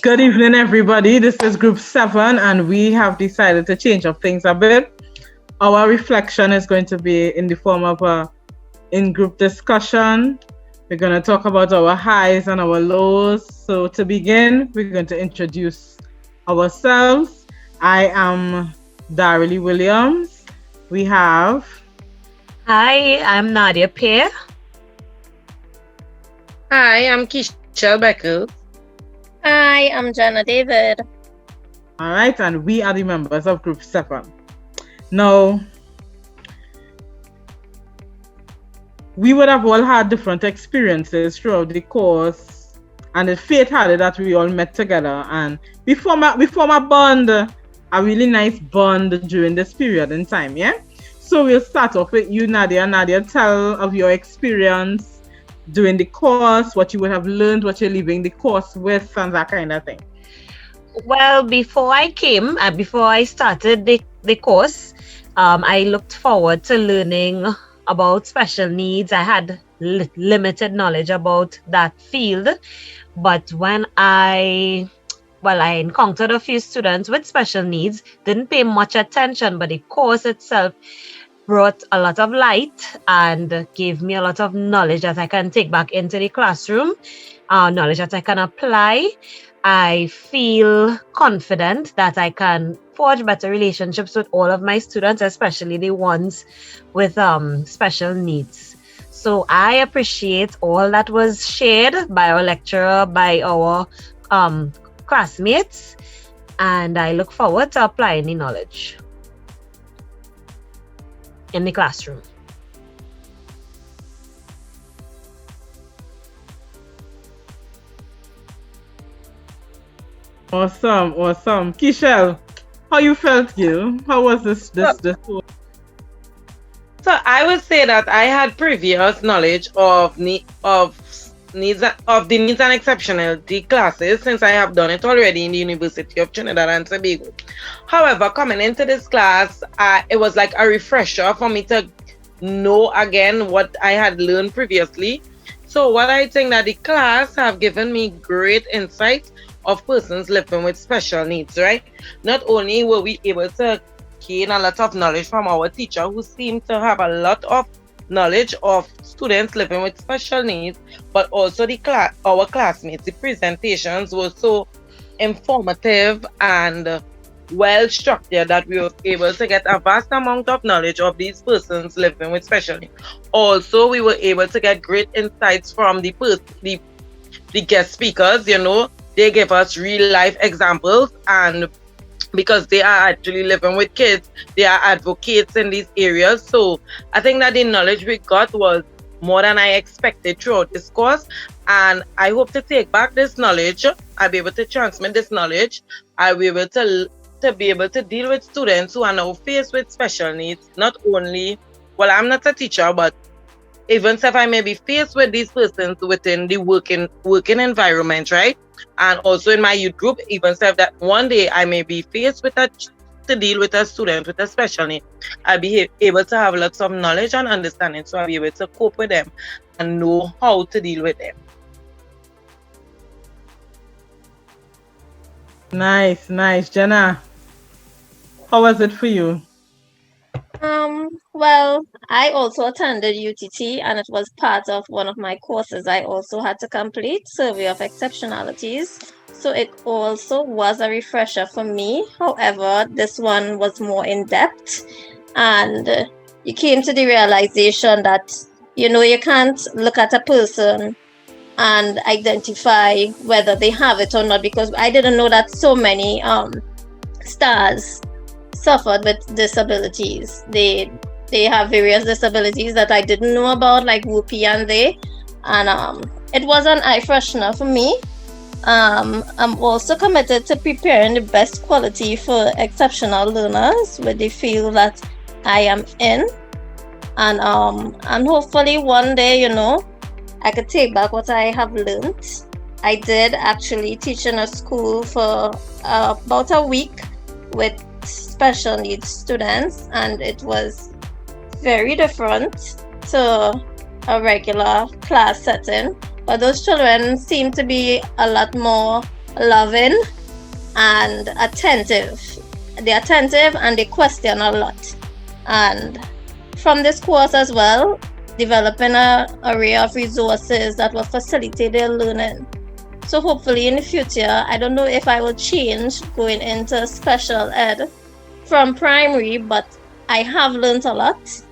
Good evening, everybody. This is Group 7, and we have decided to change up things a bit. Our reflection is going to be in the form of a in-group discussion. We're going to talk about our highs and our lows. So to begin, we're going to introduce ourselves. I am Darrelly Williams. We have... Hi, I'm Nadia Pear. Hi, I'm Kishel Beckles. Hi, I'm Jenna David. All right, and we are the members of Group 7. Now, we would have all had different experiences throughout the course, and the fate had it that we all met together, and we form a bond, a really nice bond during this period in time, yeah? So we'll start off with you, Nadia. Nadia, tell of your experience during the course, what you would have learned, what you're leaving the course with, and that kind of thing. Well, before I started the course, I looked forward to learning about special needs. I had limited knowledge about that field, but when I encountered a few students with special needs, didn't pay much attention, but the course itself brought a lot of light and gave me a lot of knowledge that I can take back into the classroom, knowledge that I can apply. I feel confident that I can forge better relationships with all of my students, especially the ones with special needs. So I appreciate all that was shared by our lecturer, by our classmates, and I look forward to applying the knowledge in the classroom. Awesome. Kishel, how you felt, Gil? How was this? So I would say that I had previous knowledge of the needs and exceptionality classes, since I have done it already in the University of Trinidad and Tobago. However, coming into this class, it was like a refresher for me to know again what I had learned previously. So what I think that the class have given me great insight of persons living with special needs, right? Not only were we able to gain a lot of knowledge from our teacher, who seemed to have a lot of knowledge of students living with special needs, but also our classmates. The presentations were so informative and well structured that we were able to get a vast amount of knowledge of these persons living with special needs. Also, we were able to get great insights from the guest speakers. They gave us real life examples, and because they are actually living with kids, they are advocates in these areas. So I think that the knowledge we got was more than I expected throughout this course, and I hope to take back this knowledge. I'll be able to transmit this knowledge. I'll be able to be able to deal with students who are now faced with special needs. Not only, well, I'm not a teacher, but even if I may be faced with these persons within the working environment, right? And also in my youth group, even if that one day I may be faced with to deal with a student with a special need, I'll be able to have lots of knowledge and understanding, so I'll be able to cope with them and know how to deal with them. Nice. Jenna, how was it for you? Well, I also attended UTT, and it was part of one of my courses I also had to complete, Survey of Exceptionalities. So it also was a refresher for me. However, this one was more in depth, and you came to the realization that, you can't look at a person and identify whether they have it or not, because I didn't know that so many stars suffered with disabilities. They have various disabilities that I didn't know about, like Whoopi and they. And it was an eye freshener for me. I'm also committed to preparing the best quality for exceptional learners with the field that I am in. And hopefully one day, I could take back what I have learned. I did actually teach in a school for about a week with special needs students, and it was very different to a regular class setting. But those children seem to be a lot more loving, and attentive. They're attentive and they question a lot. And from this course as well, developing an array of resources that will facilitate their learning. So hopefully in the future, I don't know if I will change going into special ed from primary, but I have learned a lot.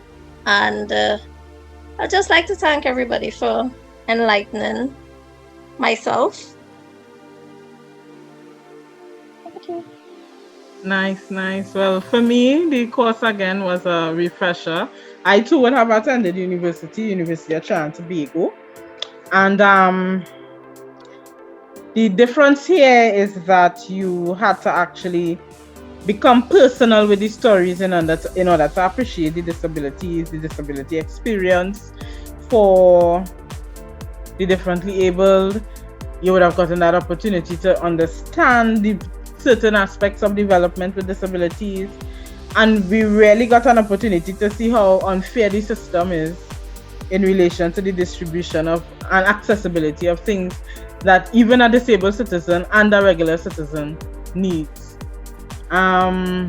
And I'd just like to thank everybody for enlightening myself. Thank you. Nice, nice. Well, for me, the course again was a refresher. I too would have attended University of Tobago. And the difference here is that you had to actually become personal with the stories in order to appreciate the disabilities, the disability experience for the differently abled. You would have gotten that opportunity to understand the certain aspects of development with disabilities, and we really got an opportunity to see how unfair the system is in relation to the distribution of and accessibility of things that even a disabled citizen and a regular citizen needs. On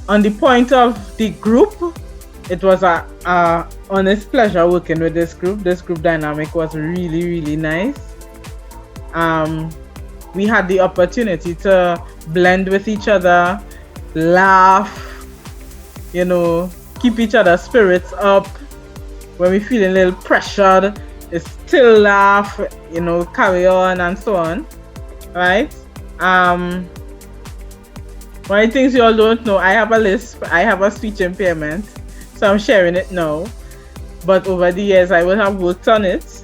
the point of the group, it was a honest pleasure working with this group. This group dynamic was really, really nice. We had the opportunity to blend with each other, laugh, keep each other's spirits up. When we feel a little pressured, still laugh, carry on and so on, right? One of the things you all don't know, I have a lisp, I have a speech impairment, so I'm sharing it now. But over the years, I would have worked on it,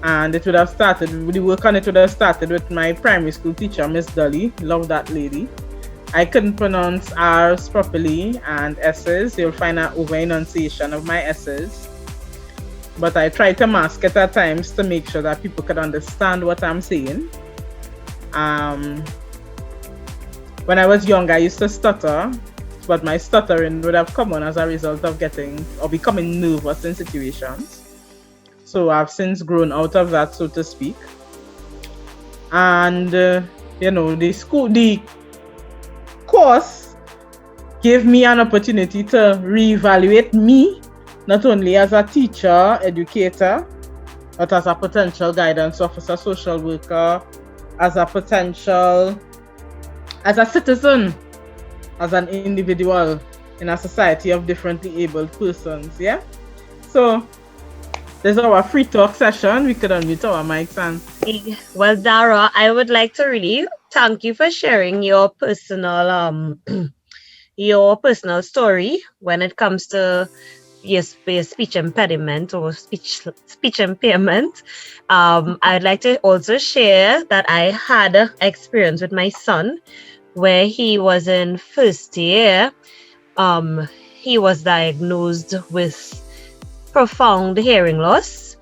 and the work on it would have started with my primary school teacher, Miss Dolly. Love that lady. I couldn't pronounce R's properly and S's. You'll find an over-enunciation of my S's. But I try to mask it at times to make sure that people could understand what I'm saying. When I was young, I used to stutter, but my stuttering would have come on as a result of becoming nervous in situations. So I've since grown out of that, so to speak. And the course gave me an opportunity to reevaluate me, not only as a teacher, educator, but as a potential guidance officer, social worker, as a citizen, as an individual in a society of differently abled persons. Yeah. So this is our free talk session. We could unmute our mics and. Well, Dara, I would like to really thank you for sharing your personal story when it comes to your speech impediment or speech impairment. I'd like to also share that I had an experience with my son where he was in first year. He was diagnosed with profound hearing loss.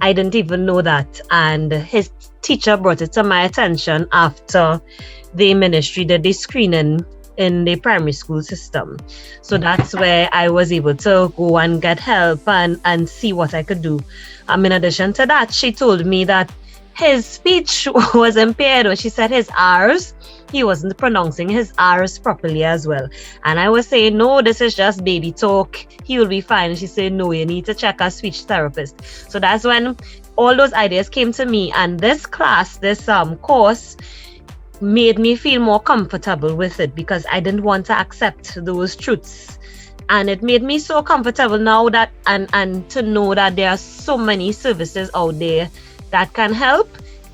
I didn't even know that, and his teacher brought it to my attention after the ministry did the screening in the primary school system. So that's where I was able to go and get help and see what I could do. In addition to that, she told me that his speech was impaired when she said his R's. He wasn't pronouncing his R's properly as well. And I was saying, no, this is just baby talk. He will be fine. And she said, no, you need to check a speech therapist. So that's when all those ideas came to me. And this class, this course, made me feel more comfortable with it because I didn't want to accept those truths. And it made me so comfortable now that and to know that there are so many services out there that can help.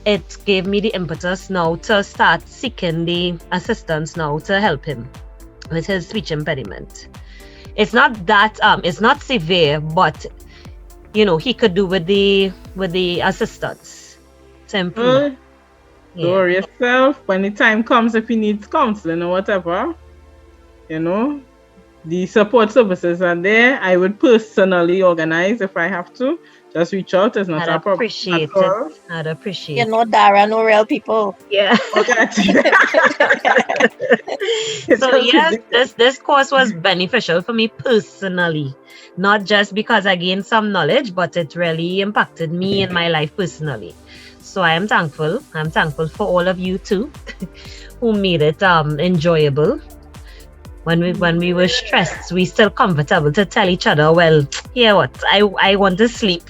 It gave me the impetus now to start seeking the assistance now to help him with his speech impediment. It's not that it's not severe, but he could do with the assistance to improve. Don't worry yourself. When the time comes, if he needs counseling or whatever, the support services are there. I would personally organize if I have to. Just reach out. It's not a problem. I'd appreciate it. Dara, no real people. Yeah. Okay. So yes, this course was beneficial for me personally. Not just because I gained some knowledge, but it really impacted me in my life personally. So I am thankful. I'm thankful for all of you too, who made it enjoyable. When we were stressed, we still comfortable to tell each other, well, yeah, what I want to sleep.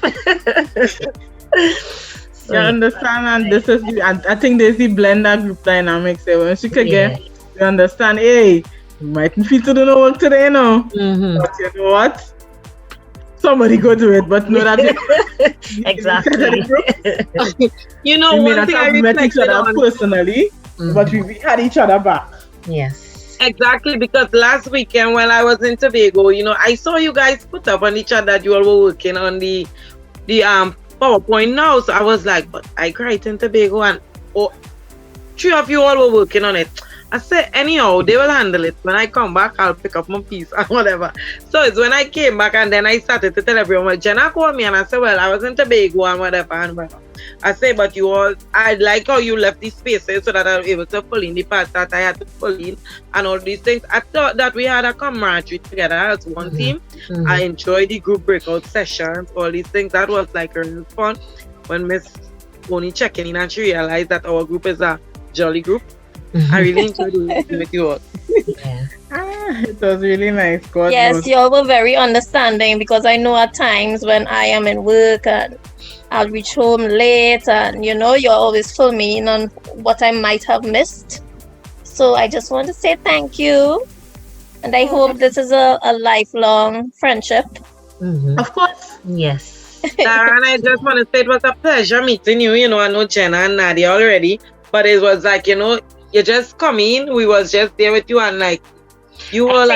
So, You understand, and this is I think there's the blender group dynamics there. When she could get, you understand, hey, you mightn't feel to do no work today, Mm-hmm. but you know what? Somebody go do it, but know that exactly. You know, we may one not thing I have met each reflected other on. personally, but we had each other back. Yes. Exactly, because last weekend when I was in Tobago, you know, I saw you guys put up on each other that you all were working on the PowerPoint now. So I was like, but I cried in Tobago and three of you all were working on it. I said, anyhow, they will handle it. When I come back, I'll pick up my piece and whatever. So it's when I came back and then I started to tell everyone, well, Jenna called me and I said, well, I was in Tobago and whatever and whatever. I say, but you all, I like how you left these spaces so that I was able to pull in the parts that I had to pull in and all these things. I thought that we had a camaraderie together as one team. Mm-hmm. I enjoyed the group breakout sessions, all these things. That was like real fun when Miss Bonnie checking in and she realized that our group is a jolly group. I really enjoyed working with you all. Yeah. It was really nice. God Yes, knows. you all were very understanding because I know at times when I am in work and I'll reach home late and you know, you're always fill me in on what I might have missed. So I just want to say thank you. And I hope this is a lifelong friendship. Mm-hmm. Of course. Yes. Sarah, and I just want to say it was a pleasure meeting you. You know, I know Jenna and Nadia already, but it was like, you know, you just come in, we was just there with you and like, you were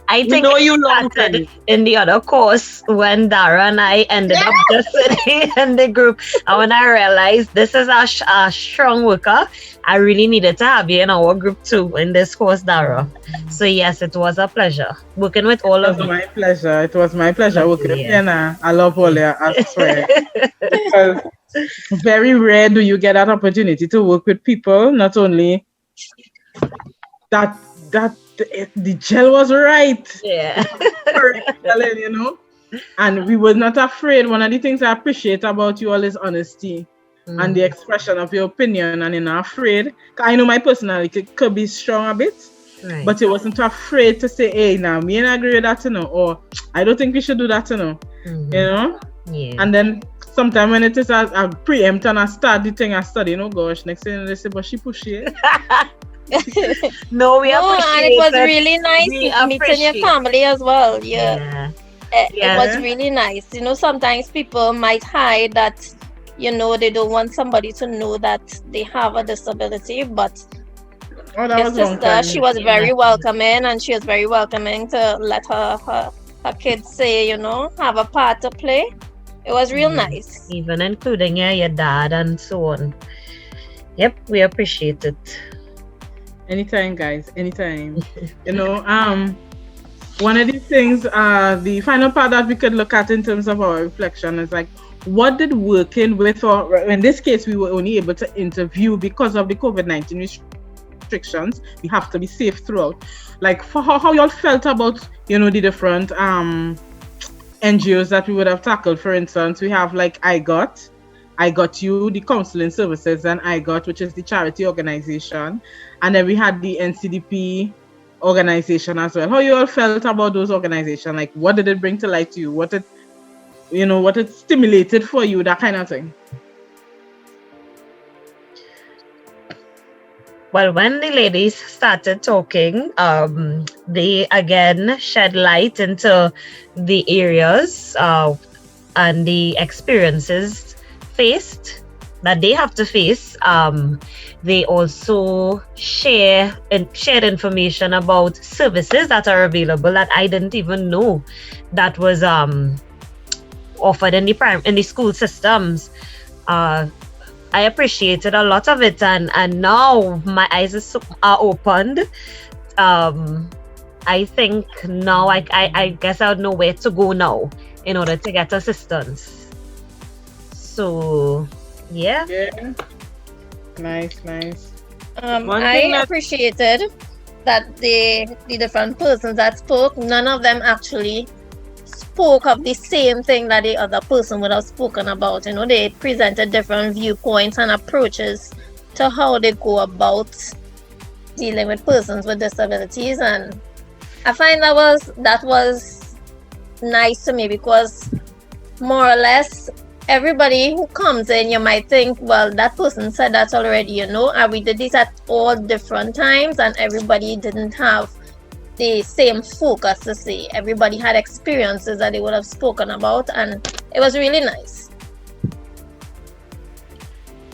I think know it you long started time. in the other course when Dara and I ended up just sitting in the group. And when I realized this is a strong worker, I really needed to have you in our group too in this course, Dara. So yes, it was a pleasure working with all It of was you. my pleasure. It was my pleasure working with Yeah. Jenna. I love all you, I swear. Because very rare do you get that opportunity to work with people, not only that the gel was right. Yeah. You know, and we were not afraid. One of the things I appreciate about you all is honesty and the expression of your opinion, and you're not afraid. I know my personality could be strong a bit, Right. but you wasn't afraid to say, hey, now me and I agree with that, you know, or I don't think we should do that, you know. Mhm. You know? Yeah. And then sometimes when it is a preempt and I start the thing I study, oh gosh, next thing they say, but she push it. No, we No, appreciate and it was it. really nice We meeting your appreciate family as well. Yeah. Yeah. It was really nice. You know, sometimes people might hide that, you know, they don't want somebody to know that they have a disability, but Oh, that your was long sister, time. she was very welcoming and she was very welcoming to let her kids say, you know, have a part to play. It was real nice. Even including your dad and so on. Yep, we appreciate it. Anytime, guys, anytime. You know, one of these things, the final part that we could look at in terms of our reflection is like, what did working with, or in this case, we were only able to interview because of the COVID-19 restrictions. We have to be safe throughout. Like, for how y'all felt about, you know, the different NGOs that we would have tackled. For instance, we have like I Got You, the counseling services, and I Got, which is the charity organization, and then we had the NCDP organization as well. How you all felt about those organizations? Like, what did it bring to light to you? What it stimulated for you? That kind of thing. Well, when the ladies started talking, they again shed light into the areas and the experiences faced that they have to face. They also shared information about services that are available that I didn't even know that was offered in the school systems. I appreciated a lot of it, and now my eyes are opened. I think now I guess I would know where to go now in order to get assistance. So yeah. Nice. I appreciated that the different persons that spoke, none of them actually spoke of the same thing that the other person would have spoken about. You know, they presented different viewpoints and approaches to how they go about dealing with persons with disabilities, and I find that was nice to me, because more or less everybody who comes in, you might think, well, that person said that already, you know, and we did this at all different times, and everybody didn't have the same focus to say. Everybody had experiences that they would have spoken about, and it was really nice.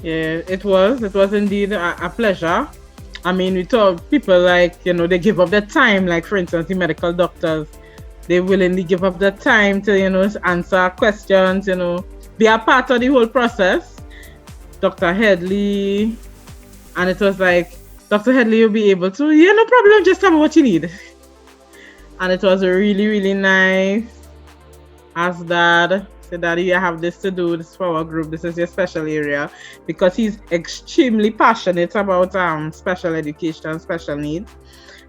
Yeah, it was indeed a pleasure. I mean, we thought people like, you know, they give up their time, like for instance, the medical doctors, they willingly give up their time to, you know, answer questions, you know, be a part of the whole process. Dr. Headley, and it was like, Dr. Headley, you'll be able to, yeah, no problem, just tell me what you need. And it was really, really nice. Ask Dad, say, Daddy, I have this to do, this for our group, this is your special area, because he's extremely passionate about special education, special needs.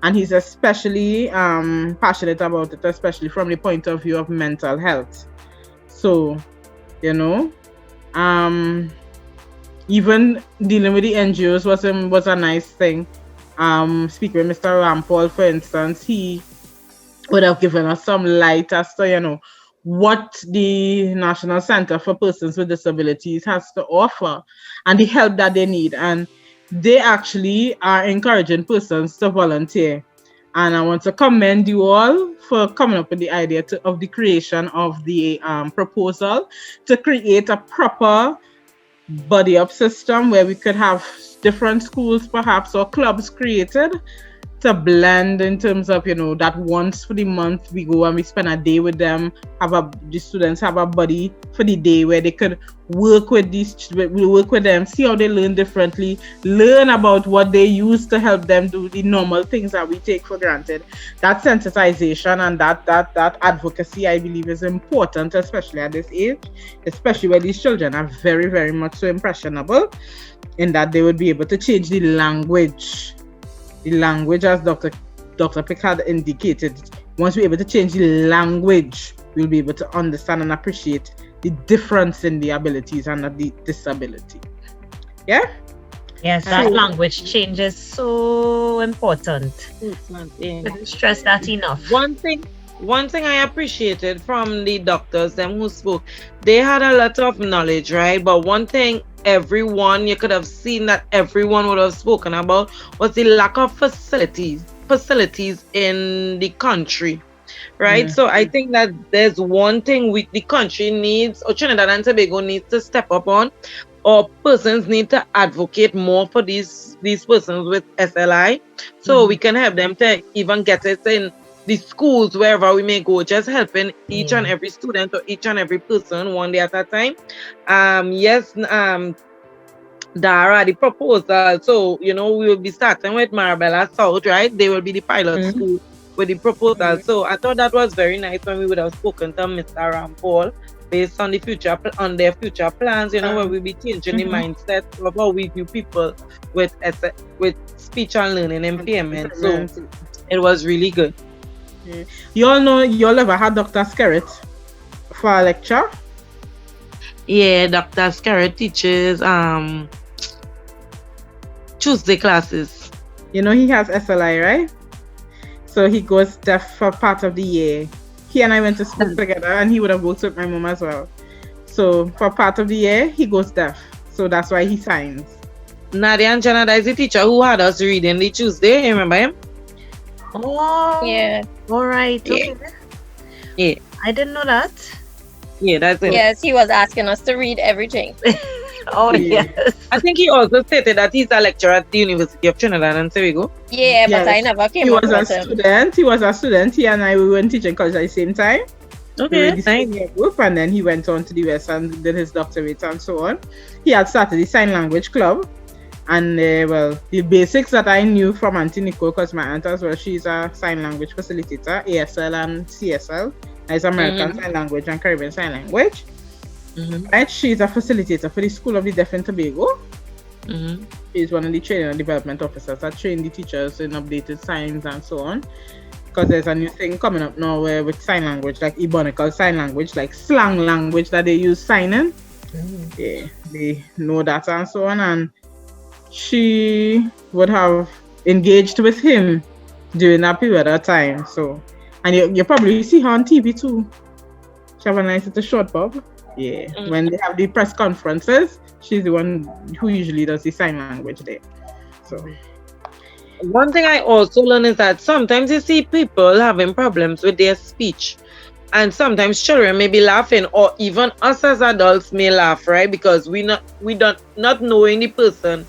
And he's especially passionate about it, especially from the point of view of mental health. So, you know, even dealing with the NGOs was a nice thing. Speaking with Mr. Rampol, for instance, he would have given us some light as to, you know, what the National Center for Persons with Disabilities has to offer and the help that they need. And they actually are encouraging persons to volunteer. And I want to commend you all for coming up with the idea of the creation of the proposal to create a proper body up system where we could have different schools perhaps or clubs created to blend in terms of, you know, that once for the month we go and we spend a day with them, the students have a buddy for the day where they could work with them, see how they learn differently, learn about what they use to help them do the normal things that we take for granted. That sensitization and that advocacy, I believe, is important, especially at this age, especially where these children are very, very much so impressionable, in that they would be able to change the language. The language, as Dr. Pickard indicated, once we're able to change the language, we'll be able to understand and appreciate the difference in the abilities and the disability. Yeah? Yes, that language change is so important. Yeah. Couldn't stress that enough. One thing I appreciated from the doctors, them who spoke, they had a lot of knowledge, right? But one thing you could have seen that everyone would have spoken about was the lack of facilities in the country, right? So I think that there's one thing the country needs, or Trinidad and Tobago needs to step up on, or persons need to advocate more for these persons with SLI, so we can help them to even get it in the schools, wherever we may go, just helping each and every student or each and every person one day at a time. Dara, the proposal, so, you know, we will be starting with Marabella South, right? They will be the pilot school with the proposal. So I thought that was very nice when we would have spoken to Mr. Rampol based on their future plans, you know, where we'll be changing the mindset of how we view people with speech and learning impairment. So it was really good. You all know, you all ever had Dr. Skerritt for a lecture? Yeah, Dr. Skerritt teaches Tuesday classes. You know, he has SLI, right? So he goes deaf for part of the year. He and I went to school together, and he would have worked with my mom as well. So for part of the year, he goes deaf. So that's why he signs. Nadia and Janada is the teacher who had us reading the Tuesday. You remember him? Oh, Yeah. all right. Okay. Yeah. I didn't know that. Yeah, that's it. Yes, he was asking us to read everything. Oh, yes. I think he also stated that he's a lecturer at the University of Trinidad and Tobago. Yeah, but Yes. I never came He was across a him. student. He was a student. He and I, we were in teaching college at the same time. We were Okay, in the same year group, and then he went on to the US and did his doctorate and so on. He had started the sign language club. And well, the basics that I knew from Auntie Nicole, because my aunt as well, she's a sign language facilitator, ASL and CSL, that's American Sign Language and Caribbean Sign Language. Right? She's a facilitator for the School of the Deaf in Tobago. She's one of the training and development officers that train the teachers in updated signs and so on. Because there's a new thing coming up now where with sign language, like ebonical sign language, like slang language that they use signing. Yeah, they know that and so on. And she would have engaged with him during that period of time. So, and you probably see her on TV too. She have a nice little short bob. Yeah, when they have the press conferences, she's the one who usually does the sign language there. So, one thing I also learned is that sometimes you see people having problems with their speech, and sometimes children may be laughing, or even us as adults may laugh, right? Because we not knowing the person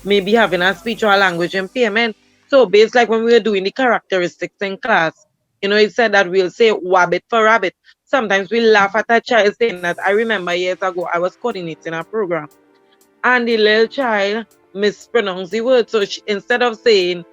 may be having a speech or a language impairment. So based like when we were doing the characteristics in class, it said that we'll say wabbit for rabbit. Sometimes we laugh at a child saying that. I remember years ago I was coordinating a program, and the little child mispronounced the word. So instead of saying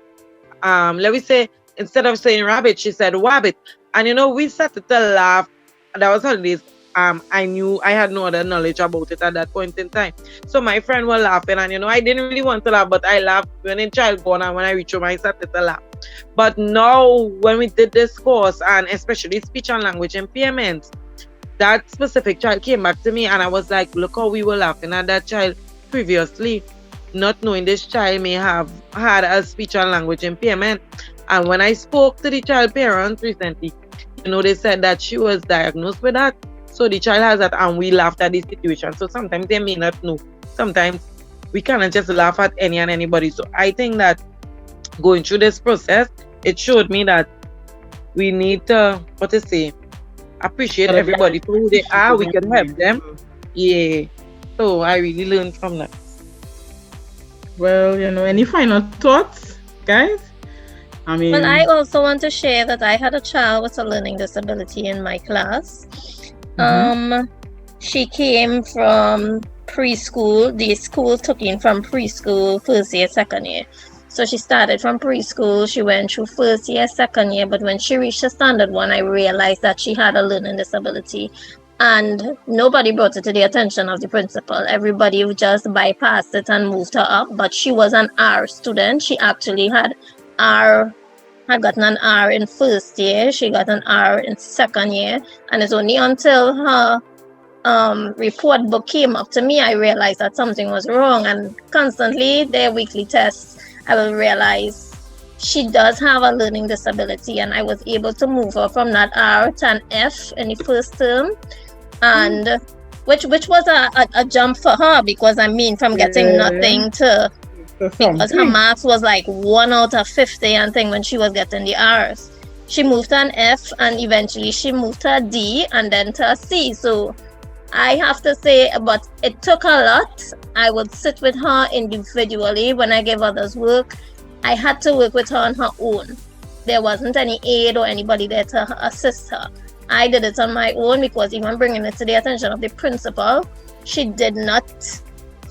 rabbit, she said wabbit. And we started to laugh. That was holidays. I knew I had no other knowledge about it at that point in time. So my friend was laughing, and I didn't really want to laugh, but I laughed when the child gone, and when I reached home I started to laugh. But now when we did this course, and especially speech and language impairments, that specific child came back to me, and I was like, look how we were laughing at that child previously, not knowing this child may have had a speech and language impairment. And when I spoke to the child parents recently, they said that she was diagnosed with that. So the child has that, and we laughed at the situation. So sometimes they may not know. Sometimes we cannot just laugh at any and anybody. So I think that going through this process, it showed me that we need to, appreciate everybody for who they are. We can help them. Yeah. So I really learned from that. Well, any final thoughts, guys? Well, I also want to share that I had a child with a learning disability in my class. She came from preschool. The school took in from preschool, first year, second year. So she started from preschool. She went through first year, second year. But when she reached the standard one, I realized that she had a learning disability. And nobody brought it to the attention of the principal. Everybody just bypassed it and moved her up. But she was an R student. She actually had gotten an R in first year. She got an R in second year. And it's only until her report book came up to me, I realized that something was wrong. And constantly, their weekly tests, I will realize she does have a learning disability. And I was able to move her from that R to an F in the first term. And which was a jump for her, because from getting nothing to, because her marks was like 1 out of 50 and thing when she was getting the R's. She moved to an F, and eventually she moved to a D and then to a C. So I have to say, but it took a lot. I would sit with her individually when I gave others work. I had to work with her on her own. There wasn't any aid or anybody there to assist her. I did it on my own, because even bringing it to the attention of the principal, she did not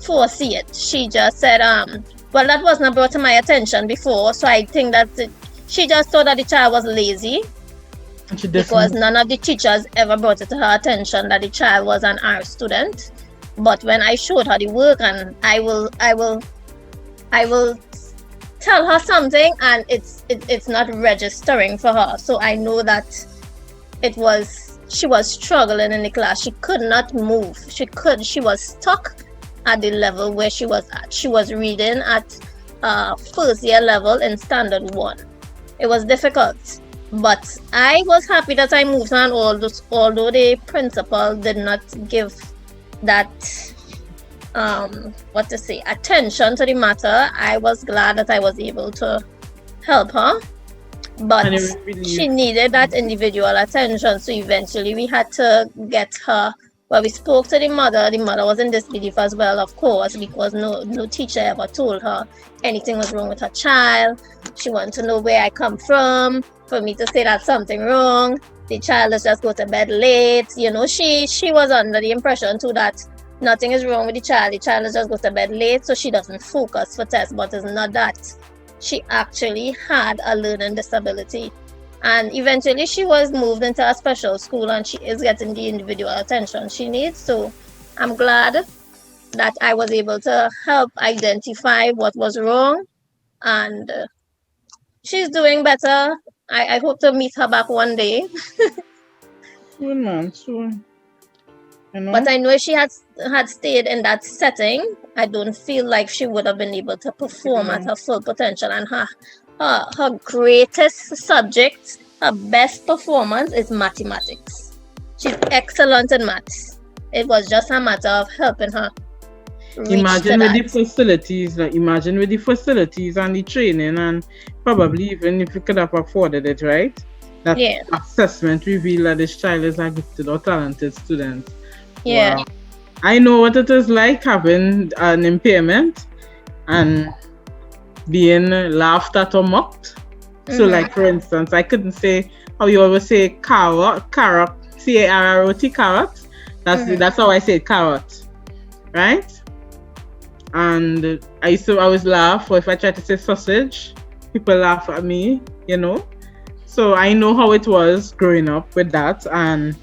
foresee it. She just said, well, that was not brought to my attention before, so I think that she just thought that the child was lazy, because none of the teachers ever brought it to her attention that the child was an R student. But when I showed her the work, and I will tell her something, and it's not registering for her, so I know that she was struggling in the class. She could not move. She was stuck at the level where she was at. She was reading at first year level in standard 1. It was difficult, but I was happy that I moved on, although the principal did not give that attention to the matter. I was glad that I was able to help her, but she needed that individual attention. So eventually we had to get her. Well, we spoke to the mother. The mother was in disbelief as well, of course, because no teacher ever told her anything was wrong with her child. She wanted to know where I come from, for me to say that's something wrong. The child is just go to bed late. She was under the impression too that nothing is wrong with the child. The child is just go to bed late, so she doesn't focus for tests. But it's not that. She actually had a learning disability. And eventually she was moved into a special school, and she is getting the individual attention she needs. So I'm glad that I was able to help identify what was wrong, and she's doing better. I hope to meet her back one day. Good man, so you know. But I know if she had stayed in that setting, I don't feel like she would have been able to perform at her full potential. And her greatest subject, her best performance is mathematics. She's excellent in maths. It was just a matter of helping her. Imagine with the facilities, imagine with the facilities and the training, and probably even if you could have afforded it, right? That assessment revealed that this child is a gifted or talented student. Yeah. Wow. I know what it is like having an impairment and being laughed at or mocked. So like, for instance, I couldn't say how you always say carrot, C-A-R-R-O-T, carrot. That's how I say carrot, right? And I always laugh, or if I try to say sausage, people laugh at me, you know. So I know how it was growing up with that, and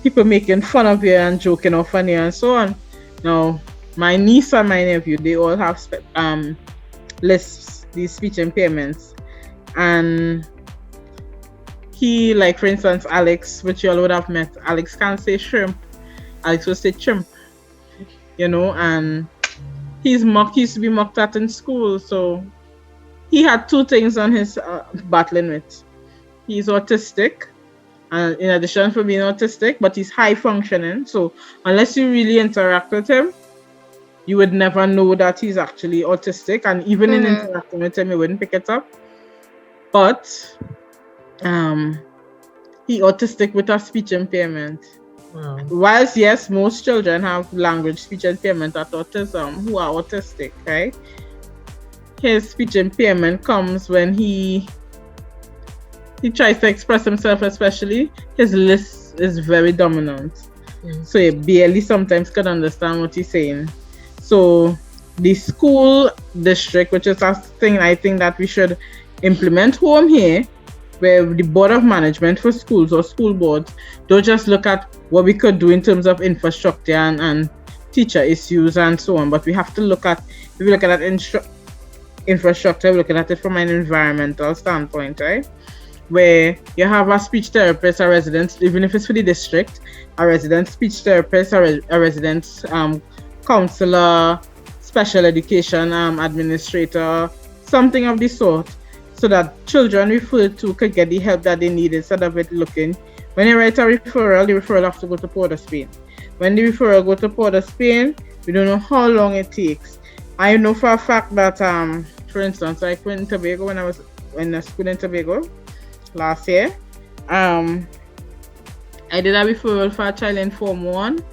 people making fun of you and joking off on you and so on. Now, my niece and my nephew, they all have lisps, these speech impairments. And he, like for instance, Alex, which you all would have met, Alex can't say shrimp. Alex will say chimp, you know, and he used to be mocked at in school. So he had two things on his battling with. He's autistic, and in addition for being autistic, but he's high functioning. So unless you really interact with him, you would never know that he's actually autistic. And even in interacting with him, you wouldn't pick it up. But he autistic with a speech impairment. Wow. Whilst yes, most children have language speech impairment at autism who are autistic, right? His speech impairment comes when he tries to express himself, especially his lisp is very dominant. So he barely sometimes can understand what he's saying. So the school district, which is a thing I think that we should implement home here, where the board of management for schools or school boards don't just look at what we could do in terms of infrastructure and teacher issues and so on, but we have to look at, if we look at that infrastructure, we're looking at it from an environmental standpoint, right? Where you have a speech therapist, a resident, even if it's for the district, a resident speech therapist, a resident counselor, special education administrator, something of the sort, so that children referred to could get the help that they need instead of it looking. When you write a referral, the referral have to go to Port of Spain. When the referral go to Port of Spain, we don't know how long it takes. I know for a fact that, for instance, like in Tobago, when I was in a school in Tobago last year, I did a referral for a child in Form 1.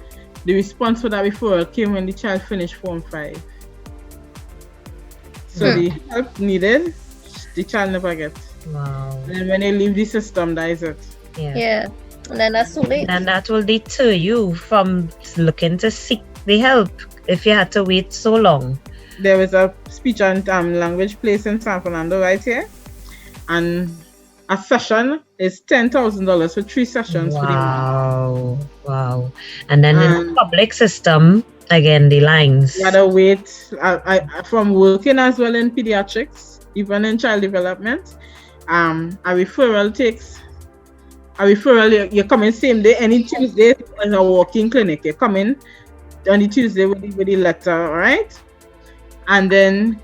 The response for that referral came when the child finished Form 5. So the help needed, the child never gets. Wow. And when they leave the system, that is it. Yeah. And then that's too late. And that will deter you from looking to seek the help if you had to wait so long. There was a speech and language place in San Fernando right here, and a session is $10,000 for 3 sessions. Wow. Wow. And then in the public system, again, the lines. You gotta wait. I from working as well in pediatrics, even in child development, a referral, you come in same day, any Tuesday as a walk-in clinic. You come in on the Tuesday with the letter, right? And then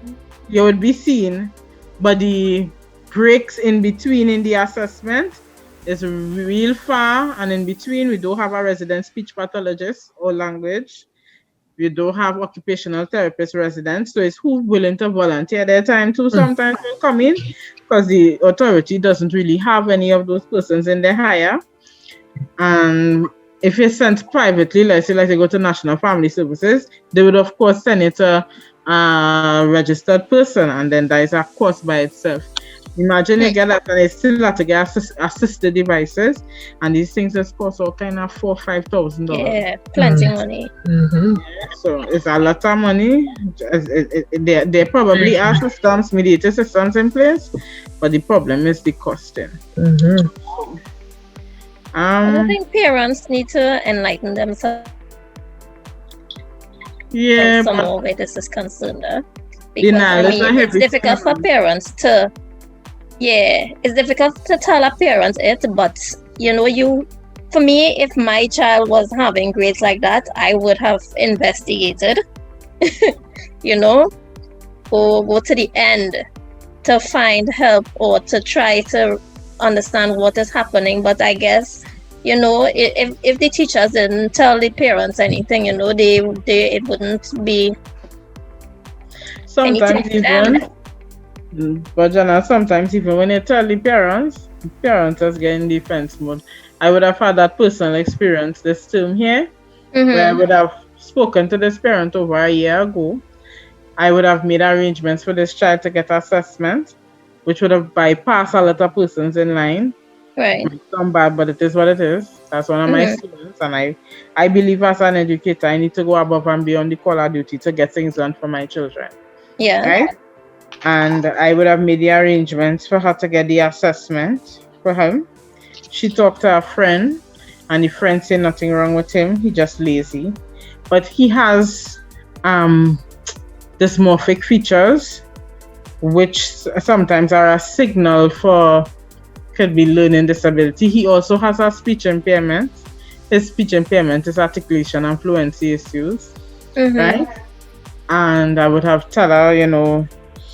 you would be seen, but the breaks in between in the assessment is real far, and in between we don't have a resident speech pathologist or language. We don't have occupational therapist residents, so it's who's willing to volunteer their time too. Sometimes will come in because the authority doesn't really have any of those persons in their hire. And if you're sent privately, let's say like they go to National Family Services, they would of course send it to a registered person, and then that is a cost by itself. Imagine you get that, and they still have to get assisted devices, and these things just cost all kind of $4,000-$5,000. Yeah, plenty money. So it's a lot of money. There probably are systems, mediated systems in place, but the problem is the costing. I think parents need to enlighten themselves Yeah, some but more where this is concerned. Because denial I is a mean, it's heavy difficult for term. parents to, yeah, it's difficult to tell a parent it, but for me, if my child was having grades like that, I would have investigated, you know, or go to the end to find help or to try to understand what is happening. But I guess, if the teachers didn't tell the parents anything, they it wouldn't be anything Sometimes to them. but Jana, sometimes even when you tell the parents just get in defense mode. I would have had that personal experience this term here, where I Mm-hmm. would have spoken to this parent over a year ago. I would have made arrangements for this child to get assessment, which would have bypassed a lot of persons in line. Right. Might sound bad, but it is what it is. That's one of my Mm-hmm. students, and I believe as an educator, I need to go above and beyond the call of duty to get things done for my children, Yeah. right? And I would have made the arrangements for her to get the assessment for him. She talked to a friend, and the friend said nothing wrong with him. He just lazy, but he has dysmorphic features, which sometimes are a signal for could be learning disability. He also has a speech impairment. His speech impairment is articulation and fluency issues, Mm-hmm. right? And I would have tell her,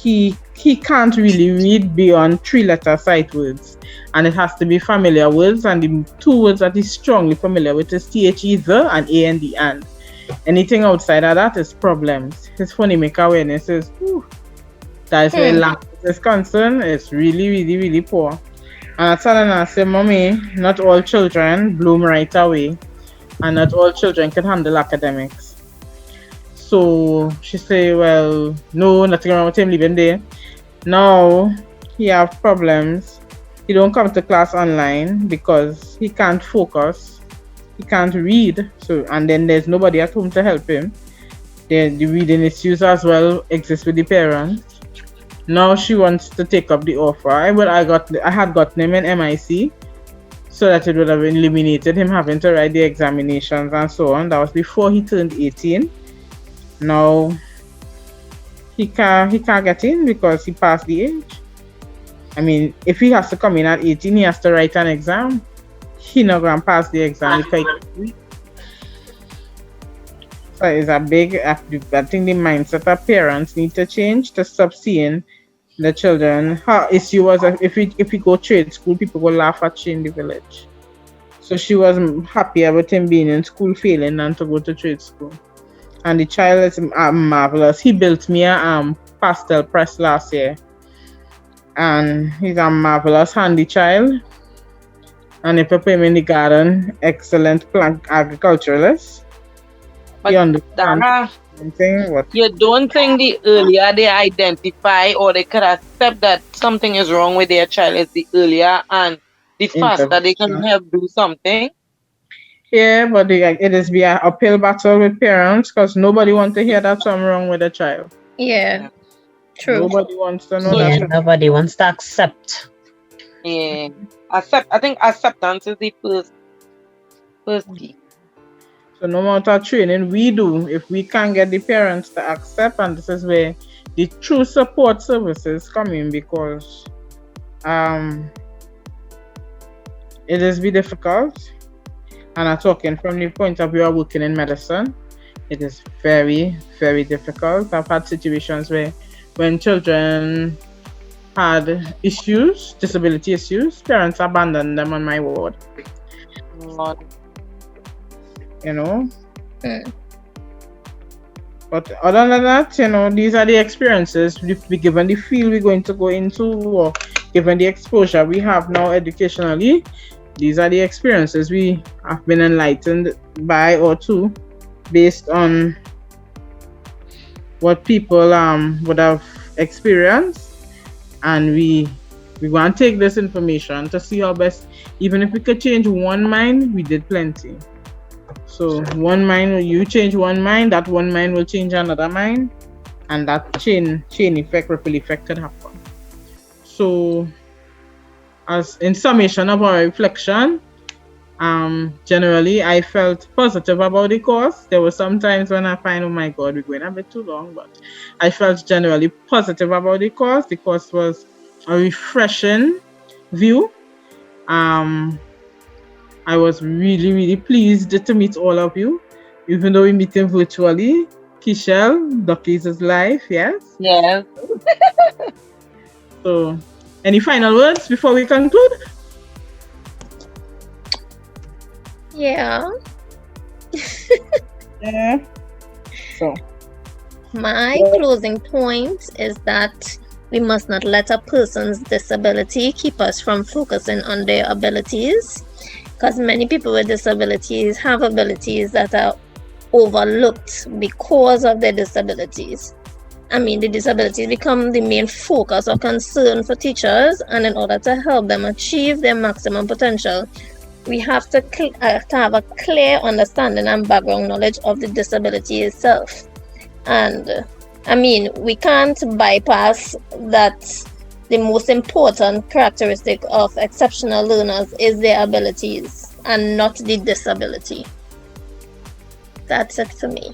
he can't really read beyond 3-letter sight words, and it has to be familiar words. And the two words that he's strongly familiar with is th, the, and a and the and. Anything outside of that is problems. His phonemic awareness is, that is where language is concerned, it's really, really, really poor. And I tell her, I say, Mommy, not all children bloom right away, and not all children can handle academics. So she say, well, no, nothing wrong with him living there. Now he have problems. He don't come to class online because he can't focus. He can't read. So, and then there's nobody at home to help him. The reading issues as well exist with the parents. Now she wants to take up the offer. I had gotten him in MIC so that it would have eliminated him having to write the examinations and so on. That was before he turned 18. Now he can't get in because he passed the age. I mean, if he has to come in at 18, he has to write an exam. He not gonna pass the exam because he can't read. So it's a big. I think the mindset of parents need to change to stop seeing the children. Her issue was that if we go trade school, people will laugh at you in the village. So she was happier with him being in school failing than to go to trade school. And the child is marvelous. He built me a pastel press last year, and he's a marvelous handy child. And if you put him in the garden, excellent plant agriculturalist. But He understands Dara, something. What? you don't think the earlier they identify or they could accept that something is wrong with their child is the earlier and the faster they can help do something? Yeah, but it is be an uphill battle with parents because nobody wants to hear that something wrong with a child. Yeah. True. Nobody wants to know So Yeah, that. nobody wants to accept. Yeah. I think acceptance is the first key. So no matter training we do, if we can't get the parents to accept, and this is where the true support services come in, because it is be difficult. And I'm talking from the point of view of working in medicine, it is very, very difficult. I've had situations where when children had issues, disability issues, parents abandoned them on my ward. Lord. But other than that, these are the experiences we given the field we're going to go into, or given the exposure we have now educationally. These are the experiences we have been enlightened by or to, based on what people would have experienced, and we want to take this information to see how best. Even if we could change one mind, we did plenty. So one mind, you change one mind, that one mind will change another mind, and that chain effect, ripple effect could happen. So, as in summation of our reflection, Generally, I felt positive about the course. There were some times when I find, oh my God, we're going a bit too long, but I felt generally positive about the course. The course was a refreshing view. I was really, really pleased to meet all of you, even though we meet them virtually. Kishel, Ducky's life, yes? Yes. So, any final words before we conclude? Yeah. Yeah. So, My closing point is that we must not let a person's disability keep us from focusing on their abilities, because many people with disabilities have abilities that are overlooked because of their disabilities. I mean, the disabilities become the main focus or concern for teachers, and in order to help them achieve their maximum potential, we have to have a clear understanding and background knowledge of the disability itself. And I mean, we can't bypass that the most important characteristic of exceptional learners is their abilities and not the disability. That's it for me.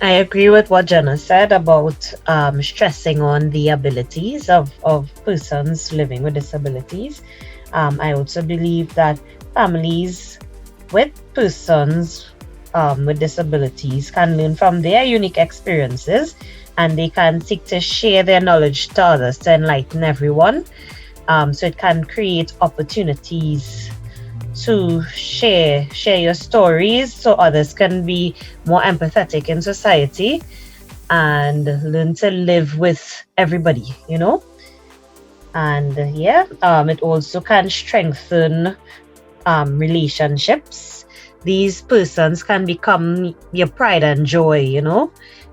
I agree with what Jenna said about stressing on the abilities of persons living with disabilities. I also believe that families with persons with disabilities can learn from their unique experiences, and they can seek to share their knowledge to others to enlighten everyone. So it can create opportunities to share your stories so others can be more empathetic in society and learn to live with everybody, and it also can strengthen relationships. These persons can become your pride and joy.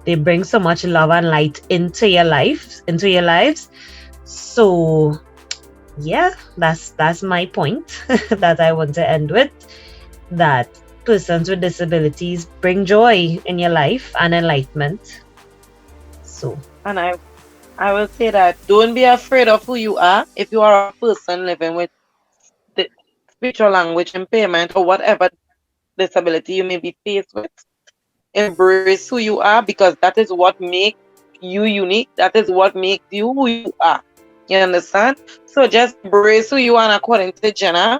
They bring so much love and light into your lives. So that's my point that I want to end with, that persons with disabilities bring joy in your life and enlightenment. So, And I will say that don't be afraid of who you are. If you are a person living with the spiritual language impairment or whatever disability you may be faced with, embrace who you are, because that is what makes you unique. That is what makes you who you are. You understand? So just embrace who you are, and according to Jenna,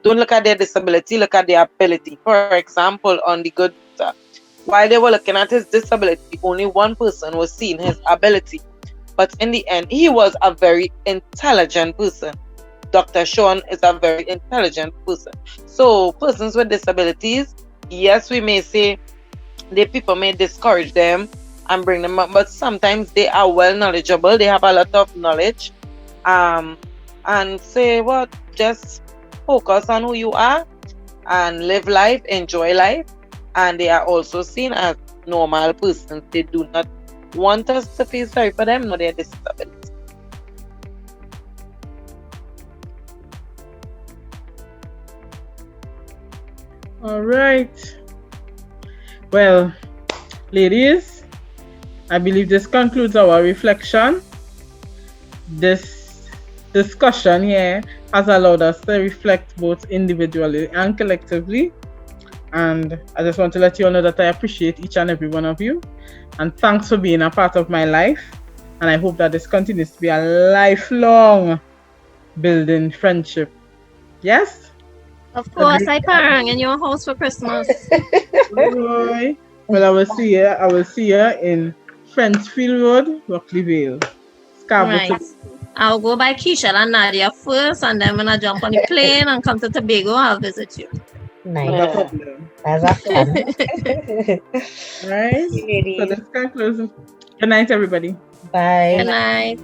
don't look at their disability, look at their ability. For example, on the good doctor, while they were looking at his disability, only one person was seeing his ability. But in the end, he was a very intelligent person. Dr. Sean is a very intelligent person. So persons with disabilities, yes, we may say the people may discourage them and bring them up, but sometimes they are well knowledgeable. They have a lot of knowledge. And say what? Just focus on who you are and live life, enjoy life. And they are also seen as normal persons. They do not want us to feel sorry for them, nor their disability. all right. Well, ladies, I believe this concludes our reflection. This discussion here has allowed us to reflect both individually and collectively. And I just want to let you all know that I appreciate each and every one of you. And thanks for being a part of my life. And I hope that this continues to be a lifelong building friendship. Yes? Of course, I parang in your house for Christmas. Bye. Well, I will see you in Frenchfield Road, Rockley Vale. Right. I'll go by Keisha and Nadia first, and then when I jump on the plane and come to Tobago, I'll visit you. nice. No problem. That's a plan. Right? So this concludes. Good night, everybody. Bye. Good night.